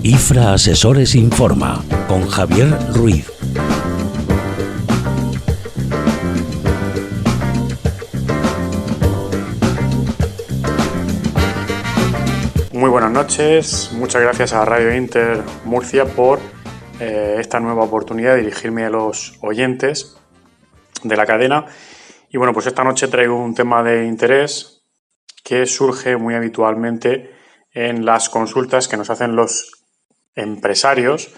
IFRA Asesores Informa, con Javier Ruiz. Muy buenas noches, muchas gracias a Radio Inter Murcia por esta nueva oportunidad de dirigirme a los oyentes de la cadena. Y bueno, pues esta noche traigo un tema de interés que surge muy habitualmente en las consultas que nos hacen los empresarios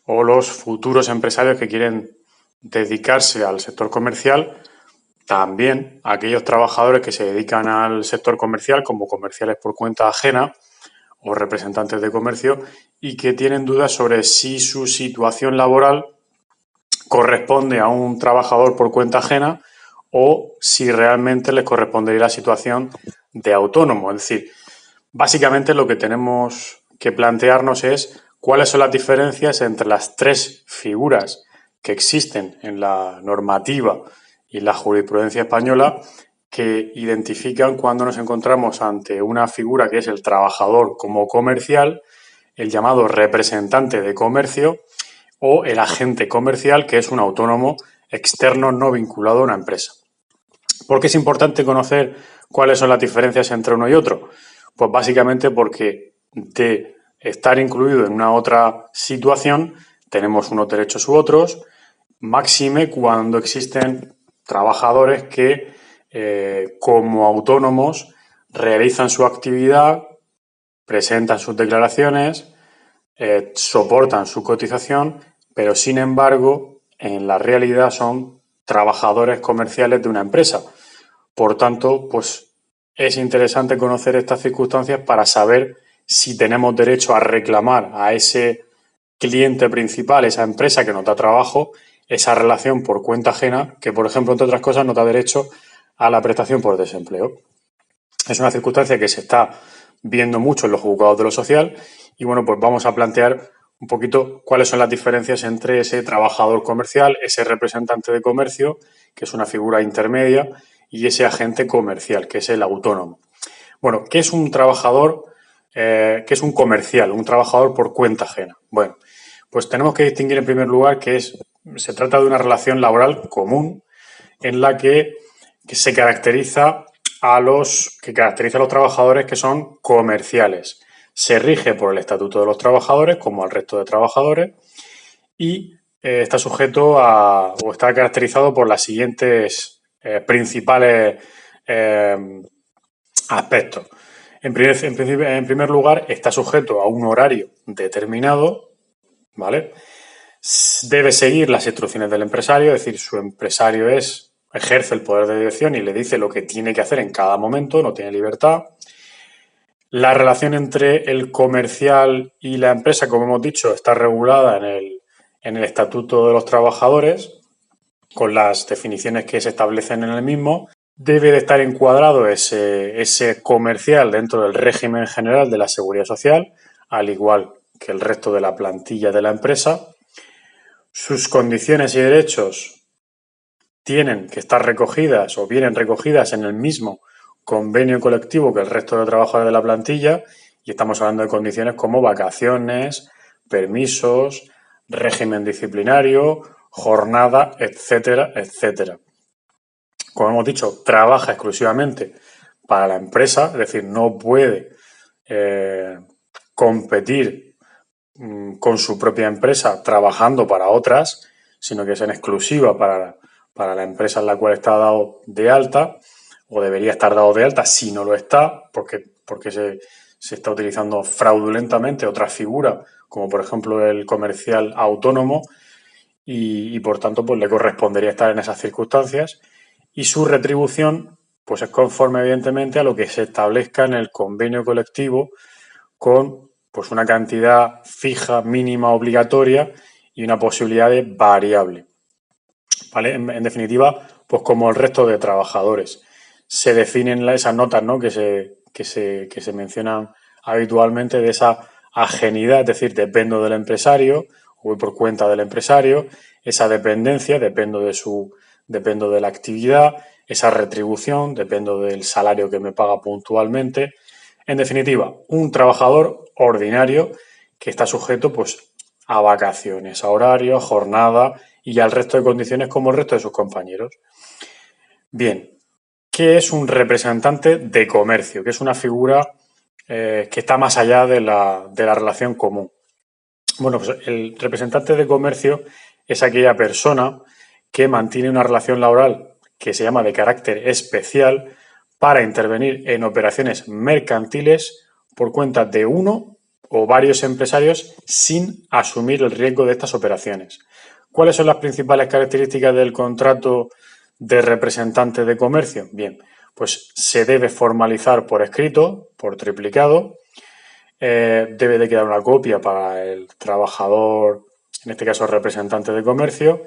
o los futuros empresarios que quieren dedicarse al sector comercial, también aquellos trabajadores que se dedican al sector comercial como comerciales por cuenta ajena o representantes de comercio y que tienen dudas sobre si su situación laboral corresponde a un trabajador por cuenta ajena o si realmente les correspondería la situación de autónomo. Es decir, básicamente lo que tenemos que plantearnos es cuáles son las diferencias entre las tres figuras que existen en la normativa y en la jurisprudencia española que identifican cuando nos encontramos ante una figura que es el trabajador como comercial, el llamado representante de comercio o el agente comercial, que es un autónomo externo no vinculado a una empresa. ¿Por qué es importante conocer cuáles son las diferencias entre uno y otro? Pues básicamente porque de estar incluido en una otra situación tenemos unos derechos u otros, máxime cuando existen trabajadores que como autónomos realizan su actividad, presentan sus declaraciones, soportan su cotización, pero sin embargo en la realidad son trabajadores comerciales de una empresa. Por tanto, pues es interesante conocer estas circunstancias para saber si tenemos derecho a reclamar a ese cliente principal, esa empresa que nos da trabajo, esa relación por cuenta ajena, que por ejemplo, entre otras cosas, nos da derecho a la prestación por desempleo. Es una circunstancia que se está viendo mucho en los juzgados de lo social y bueno, pues vamos a plantear un poquito cuáles son las diferencias entre ese trabajador comercial, ese representante de comercio, que es una figura intermedia, y ese agente comercial, que es el autónomo. Bueno, ¿qué es un trabajador, qué es un comercial, un trabajador por cuenta ajena? Bueno, pues tenemos que distinguir en primer lugar que se trata de una relación laboral común en la que se caracteriza a los trabajadores que son comerciales. Se rige por el Estatuto de los Trabajadores, como al resto de trabajadores, y está sujeto o está caracterizado por las siguientes principales aspectos. En primer lugar, está sujeto a un horario determinado, ¿vale? Debe seguir las instrucciones del empresario, es decir, su empresario ejerce el poder de dirección y le dice lo que tiene que hacer en cada momento, no tiene libertad. La relación entre el comercial y la empresa, como hemos dicho, está regulada en el Estatuto de los Trabajadores, con las definiciones que se establecen en el mismo. Debe de estar encuadrado ese comercial dentro del régimen general de la Seguridad Social, al igual que el resto de la plantilla de la empresa. Sus condiciones y derechos tienen que estar recogidas o vienen recogidas en el mismo convenio colectivo que el resto de trabajadores de la plantilla y estamos hablando de condiciones como vacaciones, permisos, régimen disciplinario, jornada, etcétera, etcétera. Como hemos dicho, trabaja exclusivamente para la empresa, es decir, no puede competir con su propia empresa trabajando para otras, sino que es en exclusiva para la empresa en la cual está dado de alta o debería estar dado de alta si no lo está, porque se está utilizando fraudulentamente otra figura, como por ejemplo el comercial autónomo, y por tanto pues le correspondería estar en esas circunstancias y su retribución pues es conforme evidentemente a lo que se establezca en el convenio colectivo con pues una cantidad fija, mínima, obligatoria y una posibilidad de variable. ¿Vale? En definitiva, pues como el resto de trabajadores. Se definen esas notas, ¿no? que se mencionan habitualmente de esa ajenidad, es decir, dependo del empresario, voy por cuenta del empresario, esa dependencia, dependo de dependo de la actividad, esa retribución, dependo del salario que me paga puntualmente. En definitiva, un trabajador ordinario que está sujeto pues, a vacaciones, a horario, a jornada y al resto de condiciones como el resto de sus compañeros. Bien, ¿qué es un representante de comercio? Que es una figura que está más allá de la relación común. Bueno, pues el representante de comercio es aquella persona que mantiene una relación laboral que se llama de carácter especial para intervenir en operaciones mercantiles por cuenta de uno o varios empresarios sin asumir el riesgo de estas operaciones. ¿Cuáles son las principales características del contrato de representante de comercio? Bien, pues se debe formalizar por escrito, por triplicado, debe de quedar una copia para el trabajador, en este caso representante de comercio,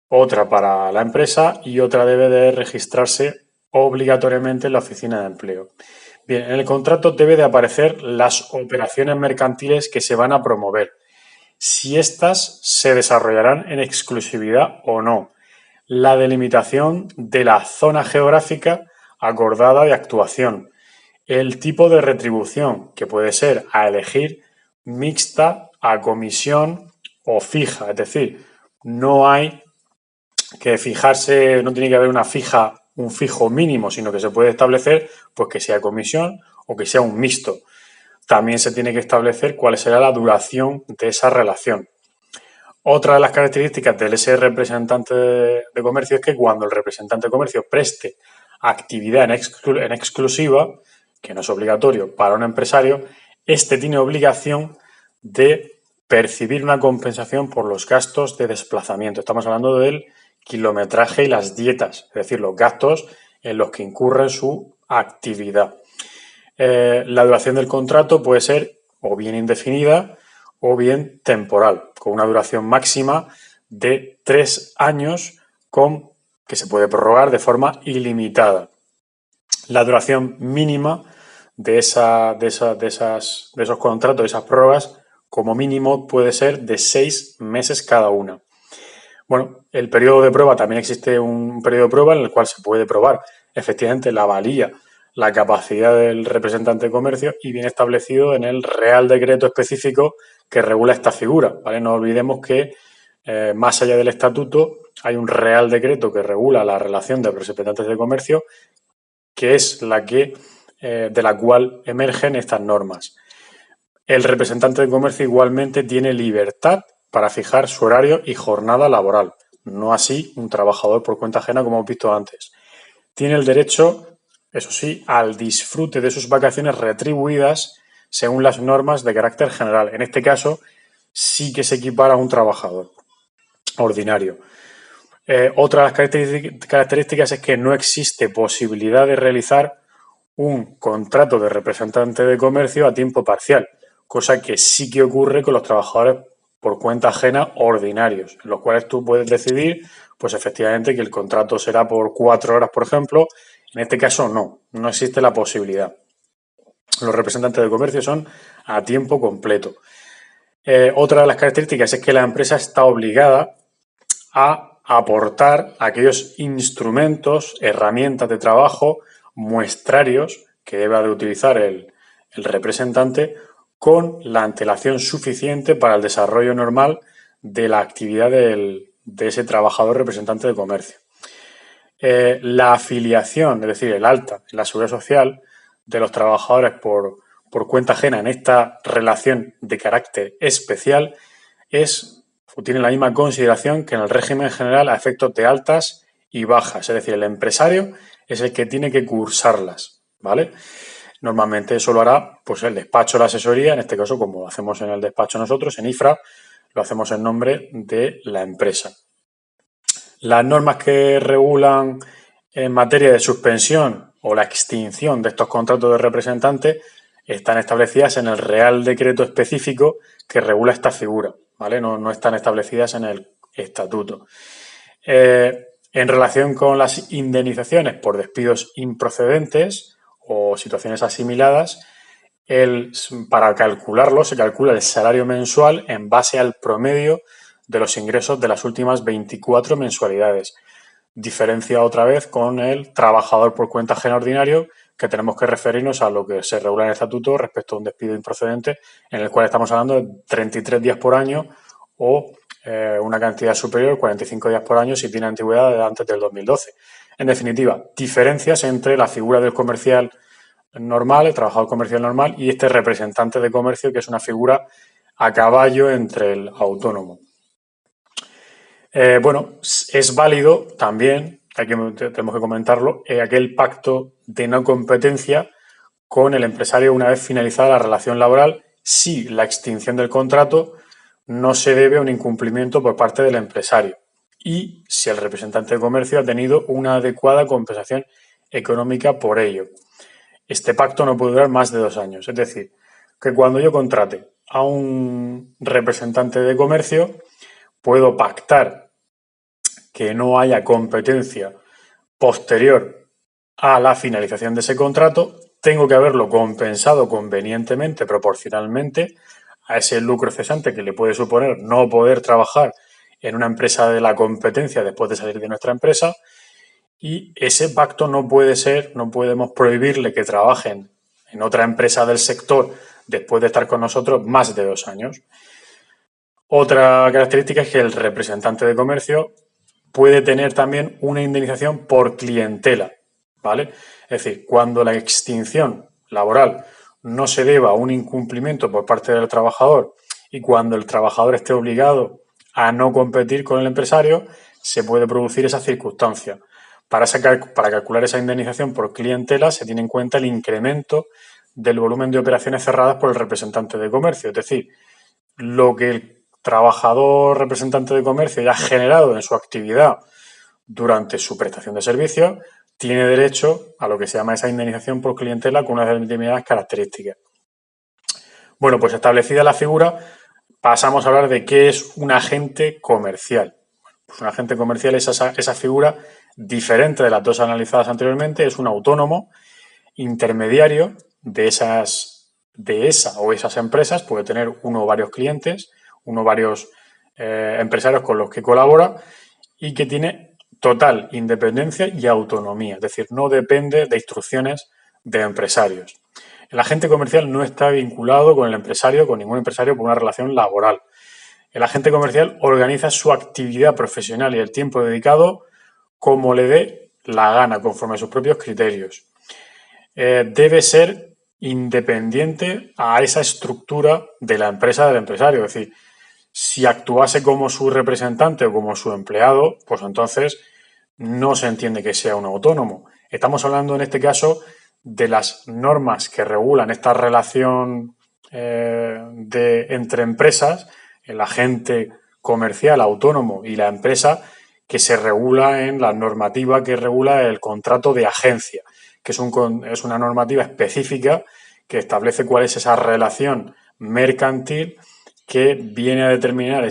otra para la empresa y otra debe de registrarse obligatoriamente en la oficina de empleo. Bien, en el contrato debe de aparecer las operaciones mercantiles que se van a promover, si éstas se desarrollarán en exclusividad o no, la delimitación de la zona geográfica acordada de actuación, el tipo de retribución, que puede ser a elegir mixta, a comisión o fija, es decir, no hay que fijarse, no tiene que haber un fijo mínimo, sino que se puede establecer pues que sea comisión o que sea un mixto. También se tiene que establecer cuál será la duración de esa relación. Otra de las características del ese representante de comercio es que cuando el representante de comercio preste actividad en exclusiva, que no es obligatorio para un empresario, este tiene obligación de percibir una compensación por los gastos de desplazamiento. Estamos hablando del kilometraje y las dietas, es decir, los gastos en los que incurre su actividad. La duración del contrato puede ser o bien indefinida o bien temporal, con una duración máxima de 3 años que se puede prorrogar de forma ilimitada. La duración mínima de esos contratos, de esas prórrogas, como mínimo puede ser de 6 meses cada una. Bueno, el periodo de prueba, también existe un periodo de prueba en el cual se puede probar efectivamente la valía, la capacidad del representante de comercio y viene establecido en el Real Decreto específico que regula esta figura, ¿vale? No olvidemos que más allá del estatuto hay un Real Decreto que regula la relación de representantes de comercio, que es de la cual emergen estas normas. El representante de comercio igualmente tiene libertad para fijar su horario y jornada laboral, no así un trabajador por cuenta ajena como hemos visto antes. Tiene el derecho, eso sí, al disfrute de sus vacaciones retribuidas según las normas de carácter general. En este caso, sí que se equipara a un trabajador ordinario. Otra de las características es que no existe posibilidad de realizar un contrato de representante de comercio a tiempo parcial, cosa que sí que ocurre con los trabajadores por cuenta ajena ordinarios, en los cuales tú puedes decidir, pues efectivamente, que el contrato será por 4 horas, por ejemplo. En este caso no existe la posibilidad. Los representantes de comercio son a tiempo completo. Otra de las características es que la empresa está obligada a aportar aquellos instrumentos, herramientas de trabajo, muestrarios que deba de utilizar el representante con la antelación suficiente para el desarrollo normal de la actividad de ese trabajador representante de comercio. La afiliación, es decir, el alta en la seguridad social de los trabajadores por cuenta ajena en esta relación de carácter especial tiene la misma consideración que en el régimen general a efectos de altas y bajas. Es decir, el empresario es el que tiene que cursarlas, ¿vale? Normalmente eso lo hará pues el despacho o la asesoría, en este caso como lo hacemos en el despacho nosotros, en IFRA, lo hacemos en nombre de la empresa. Las normas que regulan en materia de suspensión o la extinción de estos contratos de representante están establecidas en el Real Decreto específico que regula esta figura, ¿vale? No están establecidas en el estatuto. En relación con las indemnizaciones por despidos improcedentes o situaciones asimiladas, para calcularlo se calcula el salario mensual en base al promedio de los ingresos de las últimas 24 mensualidades. diferencia otra vez con el trabajador por cuenta ajena ordinario, que tenemos que referirnos a lo que se regula en el estatuto respecto a un despido improcedente, en el cual estamos hablando de 33 días por año o una cantidad superior, 45 días por año, si tiene antigüedad de antes del 2012. En definitiva, diferencias entre la figura del comercial normal, el trabajador comercial normal, y este representante de comercio, que es una figura a caballo entre el autónomo. Bueno, es válido también, aquí tenemos que comentarlo, aquel pacto de no competencia con el empresario una vez finalizada la relación laboral, si la extinción del contrato no se debe a un incumplimiento por parte del empresario y si el representante de comercio ha tenido una adecuada compensación económica por ello. Este pacto no puede durar más de 2 años. Es decir, que cuando yo contrate a un representante de comercio, puedo pactar que no haya competencia posterior a la finalización de ese contrato. Tengo que haberlo compensado convenientemente, proporcionalmente, a ese lucro cesante que le puede suponer no poder trabajar en una empresa de la competencia después de salir de nuestra empresa. Y ese pacto no puede ser, no podemos prohibirle que trabajen en otra empresa del sector después de estar con nosotros más de 2 años. Otra característica es que el representante de comercio puede tener también una indemnización por clientela, ¿vale? Es decir, cuando la extinción laboral no se deba a un incumplimiento por parte del trabajador y cuando el trabajador esté obligado a no competir con el empresario, se puede producir esa circunstancia. Para calcular esa indemnización por clientela se tiene en cuenta el incremento del volumen de operaciones cerradas por el representante de comercio, es decir, lo que el trabajador representante de comercio ya ha generado en su actividad durante su prestación de servicios, tiene derecho a lo que se llama esa indemnización por clientela con unas determinadas características. Bueno, pues establecida la figura, pasamos a hablar de qué es un agente comercial. Pues un agente comercial es esa figura diferente de las dos analizadas anteriormente, es un autónomo intermediario de esa o esas empresas, puede tener uno o varios clientes, uno o varios empresarios con los que colabora y que tiene total independencia y autonomía, es decir, no depende de instrucciones de empresarios. El agente comercial no está vinculado con el empresario, con ningún empresario por una relación laboral. El agente comercial organiza su actividad profesional y el tiempo dedicado como le dé la gana, conforme a sus propios criterios. Debe ser independiente a esa estructura de la empresa del empresario. Es decir, si actuase como su representante o como su empleado, pues entonces no se entiende que sea un autónomo. Estamos hablando en este caso de las normas que regulan esta relación entre empresas, el agente comercial autónomo y la empresa, que se regula en la normativa que regula el contrato de agencia, que es una normativa específica que establece cuál es esa relación mercantil que viene a determinar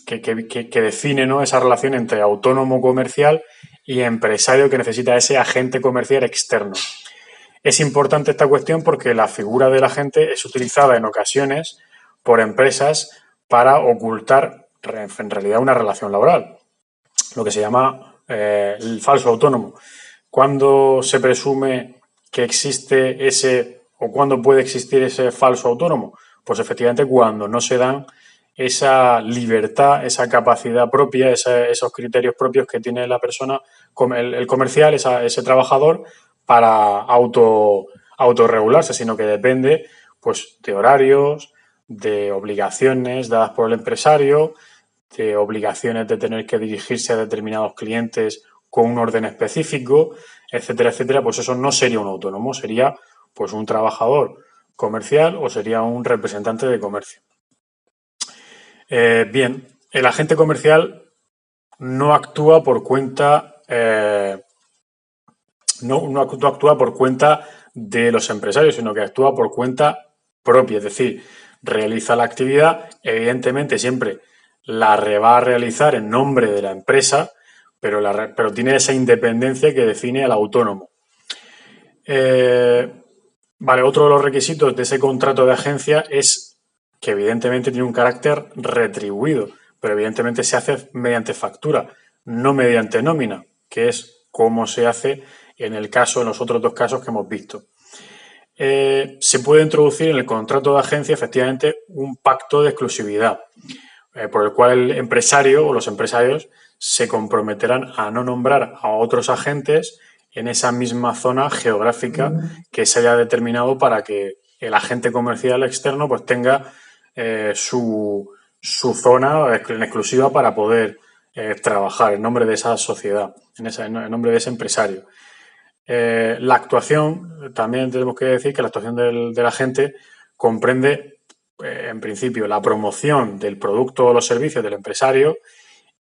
que define, ¿no?, esa relación entre autónomo comercial y empresario que necesita ese agente comercial externo. Es importante esta cuestión porque la figura del agente es utilizada en ocasiones por empresas para ocultar en realidad una relación laboral, lo que se llama el falso autónomo. ¿Cuándo se presume que existe ese o cuándo puede existir ese falso autónomo? Pues efectivamente cuando no se dan esa libertad, esa capacidad propia, esos criterios propios que tiene la persona, el comercial, ese trabajador, para autorregularse, sino que depende pues de horarios, de obligaciones dadas por el empresario, de obligaciones de tener que dirigirse a determinados clientes con un orden específico, etcétera, etcétera. Pues eso no sería un autónomo, sería pues un trabajador comercial o sería un representante de comercio. Bien, el agente comercial no actúa por cuenta no actúa por cuenta de los empresarios, sino que actúa por cuenta propia, es decir, realiza la actividad, evidentemente siempre la va a realizar en nombre de la empresa, pero tiene esa independencia que define al autónomo. Vale, otro de los requisitos de ese contrato de agencia es que evidentemente tiene un carácter retribuido, pero evidentemente se hace mediante factura. no mediante nómina, que es como se hace en los otros dos casos que hemos visto. Se puede introducir en el contrato de agencia efectivamente un pacto de exclusividad, por el cual el empresario o los empresarios se comprometerán a no nombrar a otros agentes en esa misma zona geográfica que se haya determinado para que el agente comercial externo pues tenga su zona en exclusiva para poder trabajar en nombre de esa sociedad, en nombre de ese empresario. La actuación, también tenemos que decir que la actuación del agente comprende, en principio, la promoción del producto o los servicios del empresario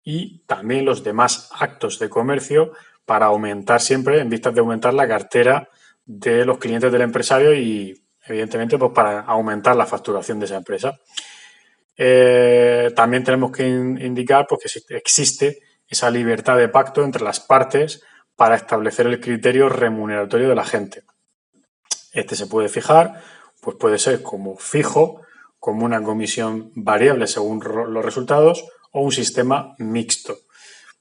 y también los demás actos de comercio para aumentar siempre, en vistas de aumentar la cartera de los clientes del empresario y, evidentemente, pues para aumentar la facturación de esa empresa. También tenemos que indicar pues, que existe esa libertad de pacto entre las partes para establecer el criterio remuneratorio del agente. Este se puede fijar, pues puede ser como fijo, como una comisión variable según los resultados o un sistema mixto.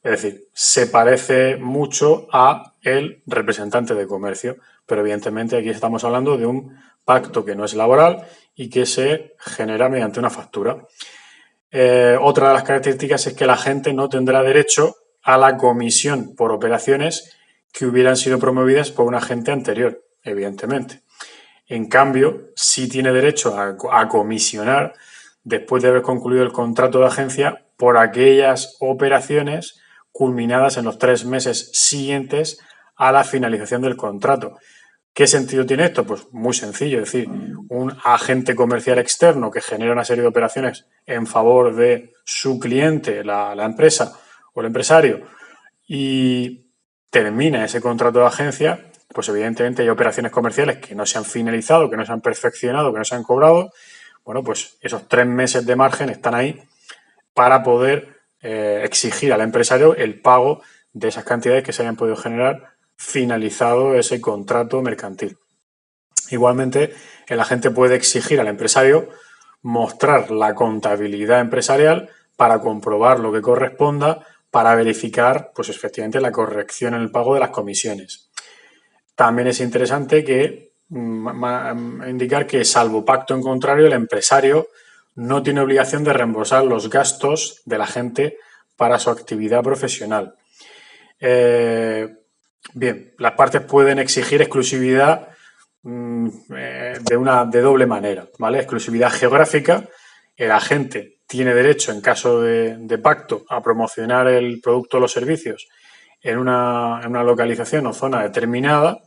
Es decir, se parece mucho a el representante de comercio, pero evidentemente aquí estamos hablando de un pacto que no es laboral y que se genera mediante una factura. Otra de las características es que el agente no tendrá derecho a la comisión por operaciones que hubieran sido promovidas por un agente anterior, evidentemente. En cambio, sí tiene derecho a comisionar después de haber concluido el contrato de agencia por aquellas operaciones culminadas en los 3 meses siguientes a la finalización del contrato. ¿Qué sentido tiene esto? Pues muy sencillo, es decir, un agente comercial externo que genera una serie de operaciones en favor de su cliente, la empresa o el empresario, y termina ese contrato de agencia, pues evidentemente hay operaciones comerciales que no se han finalizado, que no se han perfeccionado, que no se han cobrado. Bueno, pues esos 3 meses de margen están ahí para poder exigir al empresario el pago de esas cantidades que se hayan podido generar finalizado ese contrato mercantil. Igualmente, el agente puede exigir al empresario mostrar la contabilidad empresarial para comprobar lo que corresponda, para verificar, pues efectivamente, la corrección en el pago de las comisiones. También es interesante que indicar que, salvo pacto en contrario, el empresario no tiene obligación de reembolsar los gastos del agente para su actividad profesional. Bien, las partes pueden exigir exclusividad de doble manera, ¿vale? Exclusividad geográfica. El agente tiene derecho, en caso de pacto, a promocionar el producto o los servicios en una localización o zona determinada,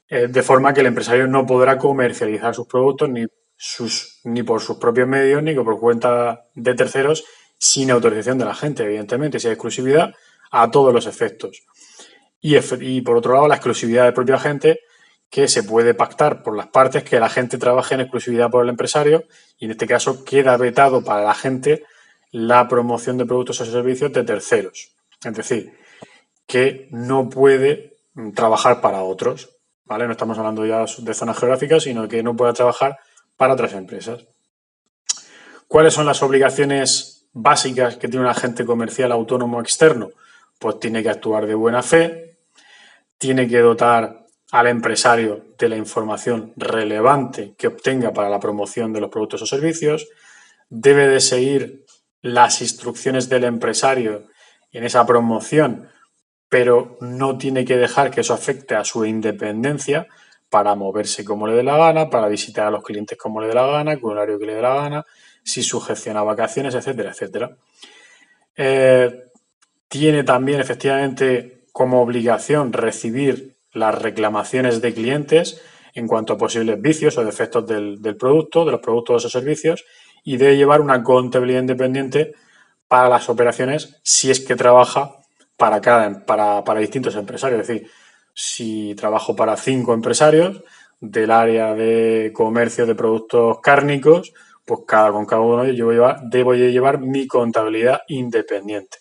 de forma que el empresario no podrá comercializar sus productos ni por sus propios medios ni por cuenta de terceros sin autorización del agente, evidentemente, si hay exclusividad a todos los efectos. Y por otro lado, la exclusividad del propio agente, que se puede pactar por las partes que el agente trabaje en exclusividad por el empresario, y en este caso queda vetado para el agente la promoción de productos o servicios de terceros. Es decir, que no puede trabajar para otros, ¿vale? No estamos hablando ya de zonas geográficas, sino que no puede trabajar para otras empresas. ¿Cuáles son las obligaciones básicas que tiene un agente comercial autónomo externo? Pues tiene que actuar de buena fe, tiene que dotar al empresario de la información relevante que obtenga para la promoción de los productos o servicios, debe de seguir las instrucciones del empresario en esa promoción, pero no tiene que dejar que eso afecte a su independencia para moverse como le dé la gana, para visitar a los clientes como le dé la gana, con horario que le dé la gana, si sugestiona vacaciones, etcétera, etcétera. Tiene también, efectivamente, como obligación recibir las reclamaciones de clientes en cuanto a posibles vicios o defectos del producto, de los productos o servicios, y debe llevar una contabilidad independiente para las operaciones si es que trabaja para distintos empresarios. Es decir, si trabajo para 5 empresarios del área de comercio de productos cárnicos, pues con cada uno de ellos debo llevar mi contabilidad independiente.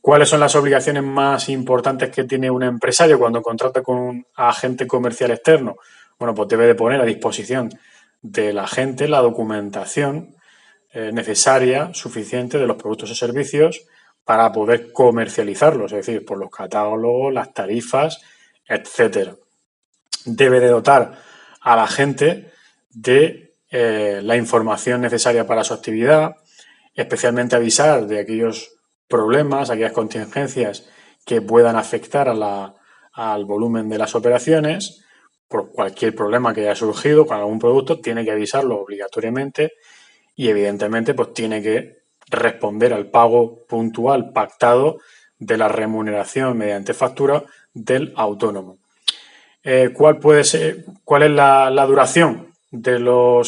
¿Cuáles son las obligaciones más importantes que tiene un empresario cuando contrata con un agente comercial externo? Bueno, pues debe de poner a disposición del agente la documentación necesaria, suficiente, de los productos o servicios para poder comercializarlos, es decir, por los catálogos, las tarifas, etcétera. Debe de dotar a la gente de la información necesaria para su actividad, especialmente avisar de aquellos problemas, aquellas contingencias que puedan afectar al volumen de las operaciones. Por cualquier problema que haya surgido con algún producto, tiene que avisarlo obligatoriamente y evidentemente pues tiene que responder al pago puntual pactado de la remuneración mediante factura del autónomo. ¿Cuál es la duración de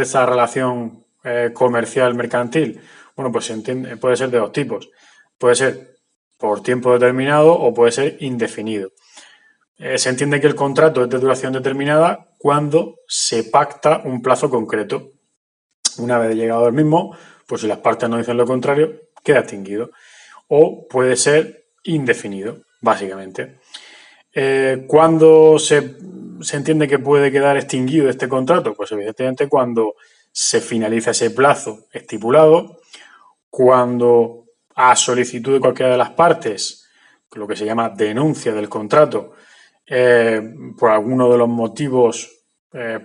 esa relación comercial mercantil? Bueno, pues puede ser de dos tipos. Puede ser por tiempo determinado o puede ser indefinido. Se entiende que el contrato es de duración determinada cuando se pacta un plazo concreto. Una vez llegado el mismo, pues si las partes no dicen lo contrario, queda extinguido. O puede ser indefinido, básicamente. ¿Cuándo se entiende que puede quedar extinguido este contrato? Pues evidentemente cuando se finaliza ese plazo estipulado, cuando a solicitud de cualquiera de las partes, lo que se llama denuncia del contrato, por alguno de los motivos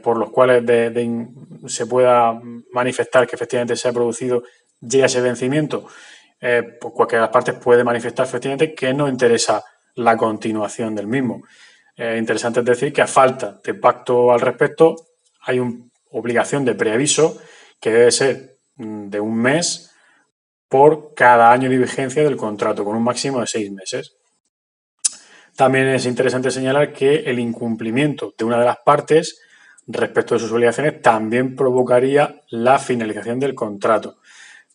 por los cuales se pueda manifestar que efectivamente se ha producido ya ese vencimiento, pues cualquiera de las partes puede manifestar efectivamente que no interesa la continuación del mismo. Interesante es decir que a falta de pacto al respecto hay una obligación de preaviso que debe ser de un mes por cada año de vigencia del contrato, con un máximo de 6 meses. También es interesante señalar que el incumplimiento de una de las partes respecto de sus obligaciones también provocaría la finalización del contrato.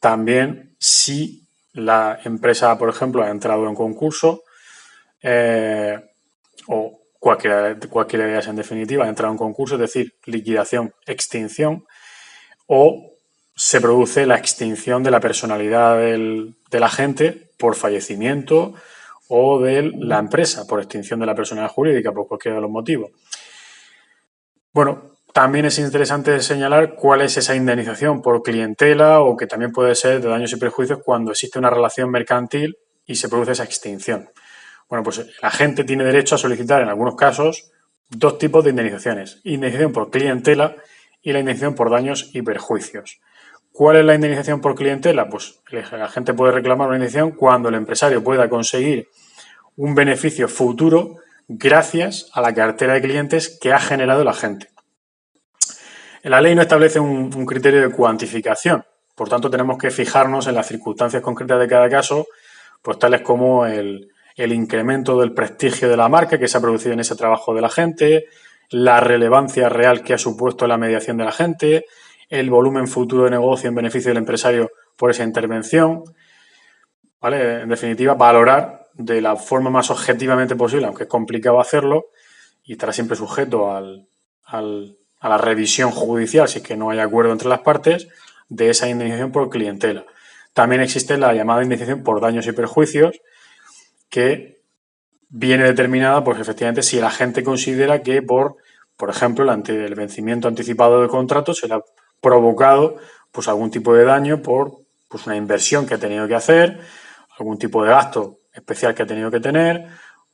También si la empresa, por ejemplo, ha entrado en concurso o cualquiera de ellas en definitiva ha entrado en concurso, es decir, liquidación, extinción, o se produce la extinción de la personalidad del agente por fallecimiento o de la empresa por extinción de la personalidad jurídica por cualquiera de los motivos. Bueno, también es interesante señalar cuál es esa indemnización por clientela o que también puede ser de daños y perjuicios cuando existe una relación mercantil y se produce esa extinción. Bueno, pues el agente tiene derecho a solicitar en algunos casos dos tipos de indemnizaciones: indemnización por clientela y la indemnización por daños y perjuicios. ¿Cuál es la indemnización por clientela? Pues el agente puede reclamar una indemnización cuando el empresario pueda conseguir un beneficio futuro gracias a la cartera de clientes que ha generado el agente. La ley no establece un criterio de cuantificación, por tanto tenemos que fijarnos en las circunstancias concretas de cada caso, pues tales como el incremento del prestigio de la marca que se ha producido en ese trabajo del agente, la relevancia real que ha supuesto la mediación del agente, el volumen futuro de negocio en beneficio del empresario por esa intervención, ¿vale? En definitiva, valorar de la forma más objetivamente posible, aunque es complicado hacerlo y estará siempre sujeto a la revisión judicial si es que no hay acuerdo entre las partes, de esa indemnización por clientela. También existe la llamada indemnización por daños y perjuicios, que viene determinada, pues efectivamente, si el agente considera que por ejemplo, el vencimiento anticipado del contrato se le ha provocado pues algún tipo de daño por pues una inversión que ha tenido que hacer, algún tipo de gasto especial que ha tenido que tener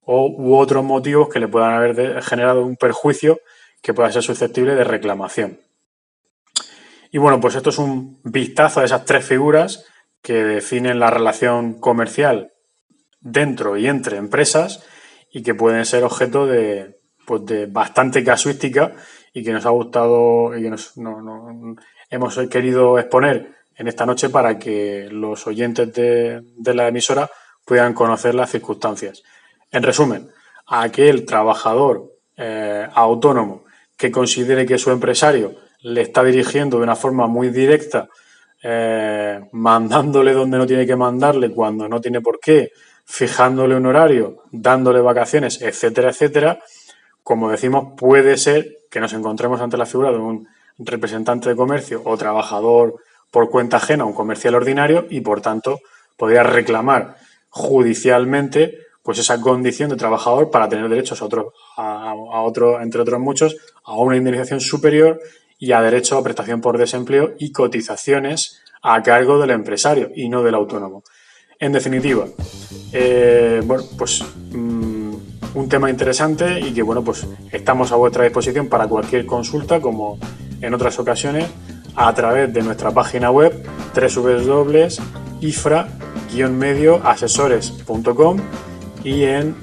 u otros motivos que le puedan haber generado un perjuicio que pueda ser susceptible de reclamación. Y bueno, pues esto es un vistazo a esas tres figuras que definen la relación comercial dentro y entre empresas y que pueden ser objeto de bastante casuística y que nos ha gustado y que hemos querido exponer en esta noche para que los oyentes de la emisora puedan conocer las circunstancias. En resumen, aquel trabajador autónomo que considere que su empresario le está dirigiendo de una forma muy directa, mandándole donde no tiene que mandarle, cuando no tiene por qué, fijándole un horario, dándole vacaciones, etcétera, etcétera, como decimos, puede ser que nos encontremos ante la figura de un representante de comercio o trabajador por cuenta ajena, un comercial ordinario, y por tanto podría reclamar judicialmente pues esa condición de trabajador para tener derechos a otro, entre otros muchos, a una indemnización superior y a derecho a prestación por desempleo y cotizaciones a cargo del empresario y no del autónomo. En definitiva, un tema interesante y que pues estamos a vuestra disposición para cualquier consulta, como en otras ocasiones, a través de nuestra página web www.ifra-medioasesores.com y en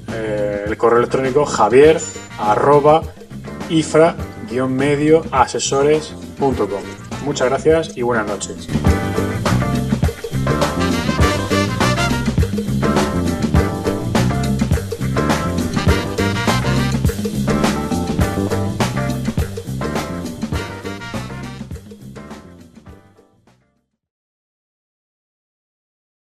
el correo electrónico javier@ifra-medioasesores.com. Muchas gracias y buenas noches.